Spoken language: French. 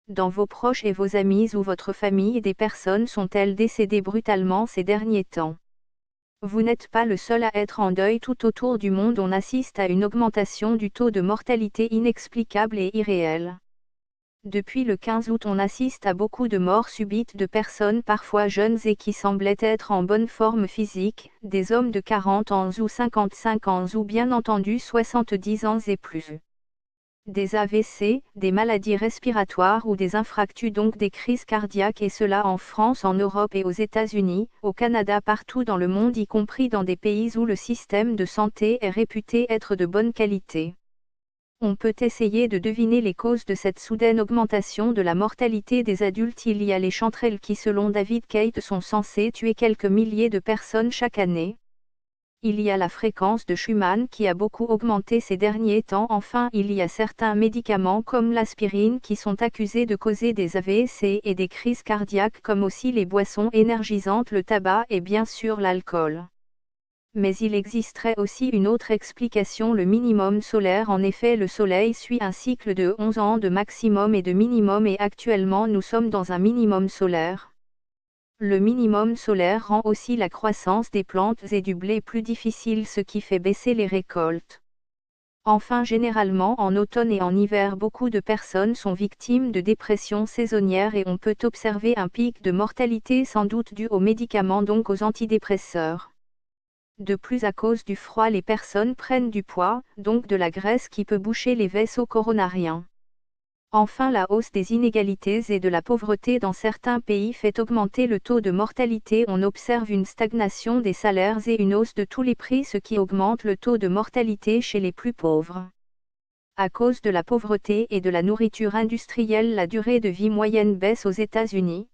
Dans vos proches et vos amis ou votre famille, des personnes sont-elles décédées brutalement ces derniers temps? Vous n'êtes pas le seul à être en deuil. Tout autour du monde on assiste à une augmentation du taux de mortalité inexplicable et irréelle. Depuis le 15 août on assiste à beaucoup de morts subites de personnes parfois jeunes et qui semblaient être en bonne forme physique, des hommes de 40 ans ou 55 ans ou bien entendu 70 ans et plus. Des AVC, des maladies respiratoires ou des infarctus, donc des crises cardiaques, et cela en France, en Europe et aux États-Unis, au Canada, partout dans le monde, y compris dans des pays où le système de santé est réputé être de bonne qualité. On peut essayer de deviner les causes de cette soudaine augmentation de la mortalité des adultes. Il y a les chanterelles qui, selon David Kate, sont censées tuer quelques milliers de personnes chaque année. Il y a la fréquence de Schumann qui a beaucoup augmenté ces derniers temps. Enfin, il y a certains médicaments comme l'aspirine qui sont accusés de causer des AVC et des crises cardiaques, comme aussi les boissons énergisantes, le tabac et bien sûr l'alcool. Mais il existerait aussi une autre explication, le minimum solaire. En effet, le Soleil suit un cycle de 11 ans de maximum et de minimum, et actuellement nous sommes dans un minimum solaire. Le minimum solaire rend aussi la croissance des plantes et du blé plus difficile, ce qui fait baisser les récoltes. Enfin, généralement en automne et en hiver, beaucoup de personnes sont victimes de dépression saisonnière et on peut observer un pic de mortalité, sans doute dû aux médicaments, donc aux antidépresseurs. De plus, à cause du froid, les personnes prennent du poids, donc de la graisse qui peut boucher les vaisseaux coronariens. Enfin, la hausse des inégalités et de la pauvreté dans certains pays fait augmenter le taux de mortalité. On observe une stagnation des salaires et une hausse de tous les prix, ce qui augmente le taux de mortalité chez les plus pauvres. À cause de la pauvreté et de la nourriture industrielle, la durée de vie moyenne baisse aux États-Unis.